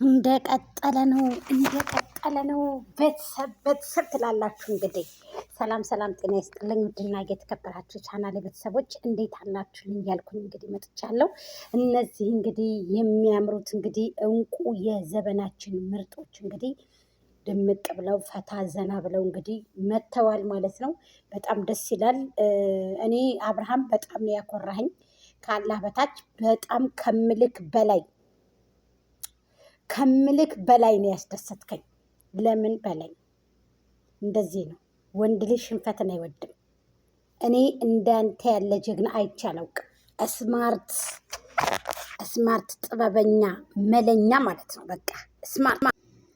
እንደቀጠለ ነው። ቤተሰብ ትላላችሁ እንግዲህ። ሰላም ሰላም፣ ጤና ይስጥልኝ ውድና እየተከበራችሁ ቻናል ቤተሰቦች እንዴት አላችሁ እያልኩኝ እንግዲህ መጥቻለሁ። እነዚህ እንግዲህ የሚያምሩት እንግዲህ እንቁ የዘበናችን ምርጦች እንግዲህ ድምቅ ብለው ፈታ ዘና ብለው እንግዲህ መጥተዋል ማለት ነው። በጣም ደስ ይላል። እኔ አብርሃም በጣም ነው ያኮራኸኝ። ከአላህ በታች በጣም ከምልክ በላይ ነው ያስደሰትከኝ። ለምን በላይ እንደዚህ ነው። ወንድ ልጅ ሽንፈትን አይወድም። እኔ እንዳንተ ያለ ጀግና አይቼ አላውቅም። ስማርት ጥበበኛ መለኛ ማለት ነው። በቃ ስማርት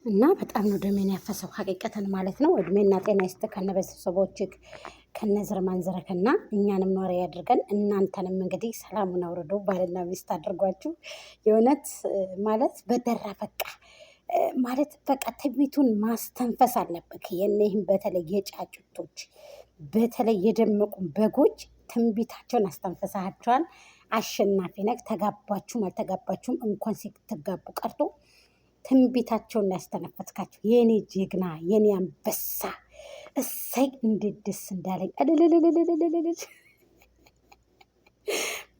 እና በጣም ነው ደሜን ያፈሰው ሀቂቀትን ማለት ነው። እድሜና ጤና ይስጥ ከነ ቤተሰቦችህ ከነ ዘር ማንዘረክና እኛንም ኖረ ያድርገን። እናንተንም እንግዲህ ሰላሙን አውርዶ ባልና ሚስት አድርጓችሁ የእውነት ማለት በደራ በቃ ማለት በቃ ትዕቢቱን ማስተንፈስ አለበት። የነይህም በተለይ የጫጩቶች በተለይ የደመቁ በጎች ትንቢታቸውን አስተንፈሳቸዋል። አሸናፊ ነህ። ተጋባችሁም አልተጋባችሁም እንኳን ሲትጋቡ ቀርቶ ትንቢታቸውን ያስተነፈስካቸው የኔ ጀግና የኔ አንበሳ። እሰይ እንዴት ደስ እንዳለኝ።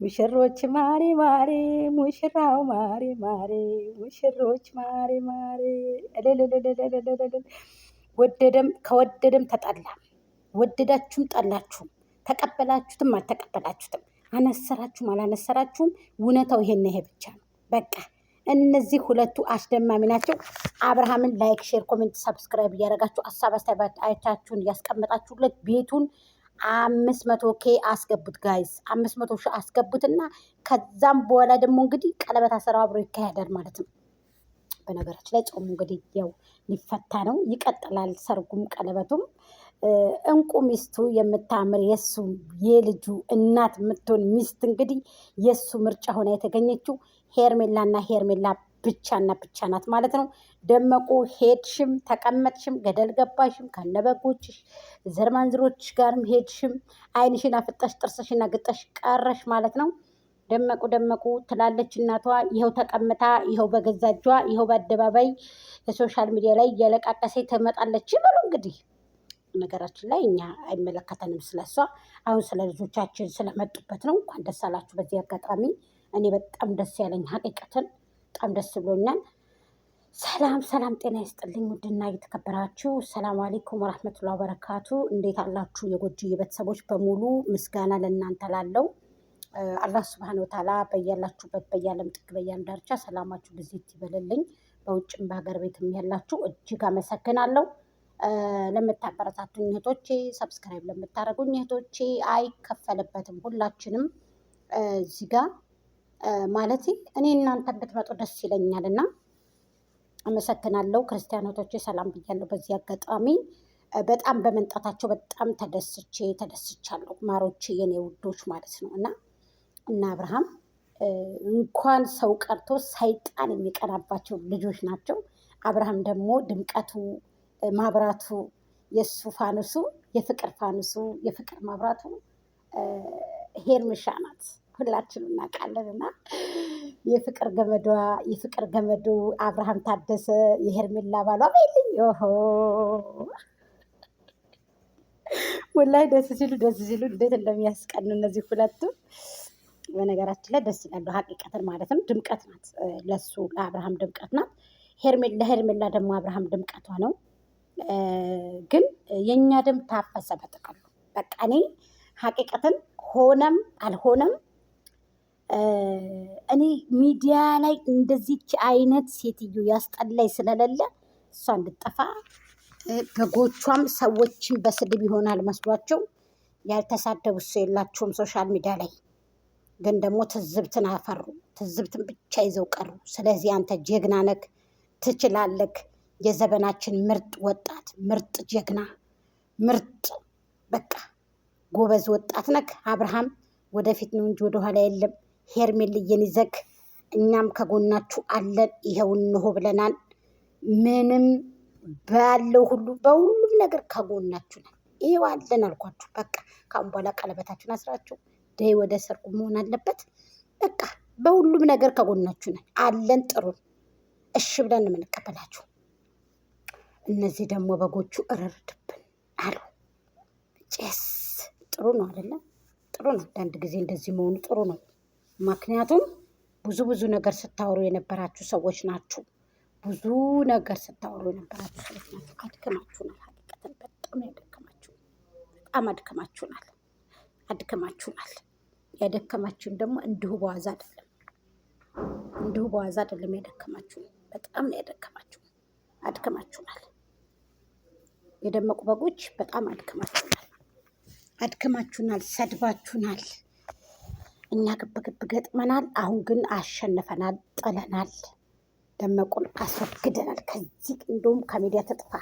ሙሽሮች ማሬ ማሬ፣ ሙሽራው ማሬ ማሬ፣ ሙሽሮች ማሬ ማሬ። ከወደደም ተጠላ፣ ወደዳችሁም ጠላችሁም፣ ተቀበላችሁትም አልተቀበላችሁትም፣ አነሰራችሁም አላነሰራችሁም፣ እውነታው ይሄን ይሄ ብቻ ነው በቃ። እነዚህ ሁለቱ አስደማሚ ናቸው። አብርሃምን ላይክ፣ ሼር፣ ኮሜንት፣ ሰብስክራይብ እያደረጋችሁ ሀሳብ አስተያየታችሁን እያስቀመጣችሁለት ቤቱን 500K አስገቡት ጋይስ። 500,000 አስገቡትና ከዛም በኋላ ደግሞ እንግዲህ ቀለበት አሰራው አብሮ ይካሄዳል ማለት ነው። በነገራችን ላይ ጾሙ እንግዲህ ያው ሊፈታ ነው፣ ይቀጥላል። ሰርጉም ቀለበቱም እንቁ ሚስቱ የምታምር የሱ የልጁ እናት የምትሆን ሚስት እንግዲህ የሱ ምርጫ ሆና የተገኘችው ሄርሜላና ሄርሜላ ብቻና ብቻ ናት ማለት ነው። ደመቁ ሄድሽም ተቀመጥሽም ገደል ገባሽም ከነበጎችሽ ዘርማንዝሮች ጋርም ሄድሽም ዓይንሽን አፍጠሽ ጥርስሽን አግጠሽ ቀረሽ ማለት ነው። ደመቁ ትላለች እናቷ። ይኸው ተቀምታ ይኸው በገዛ እጇ ይኸው በአደባባይ የሶሻል ሚዲያ ላይ እያለቃቀሰ ትመጣለች ይበሉ እንግዲህ። ነገራችን ላይ እኛ አይመለከተንም ስለሷ። አሁን ስለ ልጆቻችን ስለመጡበት ነው። እንኳን ደስ አላችሁ። በዚህ አጋጣሚ እኔ በጣም ደስ ያለኝ ሀቂቀትን በጣም ደስ ብሎኛል። ሰላም ጤና ይስጥልኝ ውድና እየተከበራችሁ ሰላም አለይኩም ወራህመቱላሂ ወበረካቱ። እንዴት አላችሁ የጎጆዬ ቤተሰቦች በሙሉ? ምስጋና ለእናንተ ላለው አላህ ሱብሃነሁ ወተዓላ በያላችሁበት በያለም ጥግ በያለም ዳርቻ ሰላማችሁ ብዜት ይበልልኝ። በውጭም በሀገር ቤትም ያላችሁ እጅግ አመሰግናለሁ። ለምታበረታቱኝ እህቶቼ፣ ሰብስክራይብ ለምታደርጉኝ እህቶቼ አይከፈልበትም። ሁላችንም እዚህ ጋር ማለት እኔ እናንተ ብትመጡ ደስ ይለኛል እና አመሰግናለሁ። ክርስቲያኖቶቼ ሰላም ብያለሁ። በዚህ አጋጣሚ በጣም በመምጣታቸው በጣም ተደስቻለሁ። ማሮቼ የኔ ውዶች ማለት ነው እና አብርሃም እንኳን ሰው ቀርቶ ሰይጣን የሚቀናባቸው ልጆች ናቸው። አብርሃም ደግሞ ድምቀቱ ማብራቱ የእሱ ፋኑሱ የፍቅር ፋኑሱ የፍቅር ማብራቱ ሄርሜሻ ናት። ሁላችንም እናውቃለን እና የፍቅር ገመዱ አብርሃም ታደሰ የሄርሜላ ባሏ በይልኝ። ወላሂ ደስ ሲሉ እንዴት እንደሚያስቀኑ እነዚህ ሁለቱ። በነገራችን ላይ ደስ ይላሉ ሀቂቀትን ማለት ነው። ድምቀት ናት ለሱ ለአብርሃም ድምቀት ናት። ሄርሜላ ደግሞ አብርሃም ድምቀቷ ነው። ግን የእኛ ደም ታፈሰ በጥቅሉ በቃ። እኔ ሀቂቀትን ሆነም አልሆነም እኔ ሚዲያ ላይ እንደዚች አይነት ሴትዮ ያስጠላይ ስለሌለ እሷ እንድጠፋ በጎቿም ሰዎችን በስድብ ይሆናል መስሏቸው ያልተሳደቡ እሱ የላቸውም ሶሻል ሚዲያ ላይ። ግን ደግሞ ትዝብትን አፈሩ፣ ትዝብትን ብቻ ይዘው ቀሩ። ስለዚህ አንተ ጀግና ነክ ትችላለክ። የዘበናችን ምርጥ ወጣት፣ ምርጥ ጀግና፣ ምርጥ በቃ ጎበዝ ወጣት ነክ። አብርሃም ወደፊት ነው እንጂ ወደኋላ የለም። ሄርሜልዬን ይዘክ እኛም ከጎናችሁ አለን። ይኸው እንሆ ብለናል። ምንም ባለው ሁሉ በሁሉም ነገር ከጎናችሁ ነን። ይኸው አለን አልኳችሁ። በቃ ካሁን በኋላ ቀለበታችሁን አስራችሁ ደይ ወደ ሰርጉ መሆን አለበት። በቃ በሁሉም ነገር ከጎናችሁ ነን አለን። ጥሩን እሺ ብለን ነው የምንቀበላችሁ። እነዚህ ደግሞ በጎቹ እረርድብን አሉ። ጭስ ጥሩ ነው አይደለም? ጥሩ ነው። አንዳንድ ጊዜ እንደዚህ መሆኑ ጥሩ ነው። ምክንያቱም ብዙ ነገር ስታወሩ የነበራችሁ ሰዎች ናችሁ። ብዙ ነገር ስታወሩ የነበራችሁ ሰዎች ናችሁ። አድክማችሁናል። ሀቂቀትን በጣም ያደክማችሁ፣ በጣም አድክማችሁናል። ያደከማችሁን ደግሞ እንዲሁ በዋዛ አይደለም፣ ያደከማችሁ በጣም ነው ያደከማችሁ። አድክማችሁናል። የደመቁ በጎች በጣም አድክማችሁናል፣ ሰድባችሁናል። እኛ ግብግብ ገጥመናል። አሁን ግን አሸንፈናል፣ ጥለናል፣ ደመቁን አስወግደናል። ከዚህ እንደውም ከሚዲያ ትጥፋ።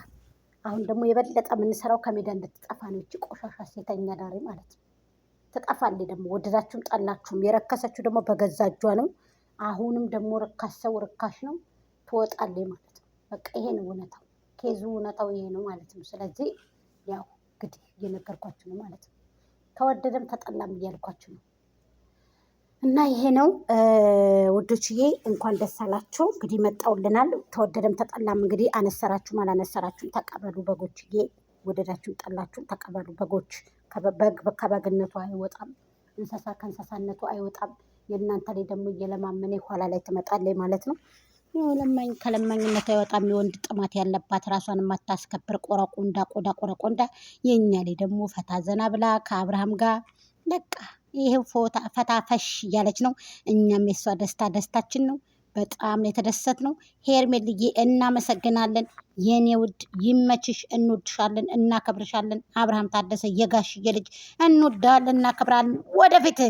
አሁን ደግሞ የበለጠ የምንሰራው ከሚዲያ እንድትጠፋ ነው። እቺ ቆሻሻ ሴተኛ ዳሪ ማለት ነው። ትጠፋለች ደግሞ ወደዳችሁም ጠላችሁም። የረከሰችው ደግሞ በገዛ እጇ ነው። አሁንም ደግሞ ርካሽ ሰው ርካሽ ነው፣ ትወጣለች ማለት ነው። በቃ ይሄ ነው እውነታው። ኬዙ እውነታው ይሄ ነው ማለት ነው። ስለዚህ ያው እንግዲህ እየነገርኳችሁ ነው ማለት ነው። ተወደደም ተጠላም እያልኳችሁ ነው። እና ይሄ ነው ውዶችዬ፣ እንኳን ደስ አላችሁ። እንግዲህ መጣውልናል። ተወደደም ተጠላም እንግዲህ አነሰራችሁም አላነሰራችሁም ተቀበሉ በጎችዬ። ወደዳችሁም ጠላችሁም ተቀበሉ በጎች። በግ ከበግነቱ አይወጣም፣ እንስሳ ከእንስሳነቱ አይወጣም። የእናንተ ላይ ደግሞ እየለማመነ ኋላ ላይ ትመጣለች ማለት ነው። ለማኝ ከለማኝነት አይወጣም። የወንድ ጥማት ያለባት ራሷን የማታስከብር ቆረቆንዳ ቆዳ ቆረቆንዳ። የእኛ ላይ ደግሞ ፈታ ዘና ብላ ከአብርሃም ጋር በቃ ይሄው ፈታ ፈሽ እያለች ነው። እኛም የሷ ደስታ ደስታችን ነው። በጣም የተደሰት ነው። ሄርሜልዬ እናመሰግናለን። የኔ ውድ ይመችሽ። እንወድሻለን፣ እናከብርሻለን። አብርሃም ታደሰ የጋሽዬ ልጅ እንወዳለን፣ እናከብራለን። ወደፊት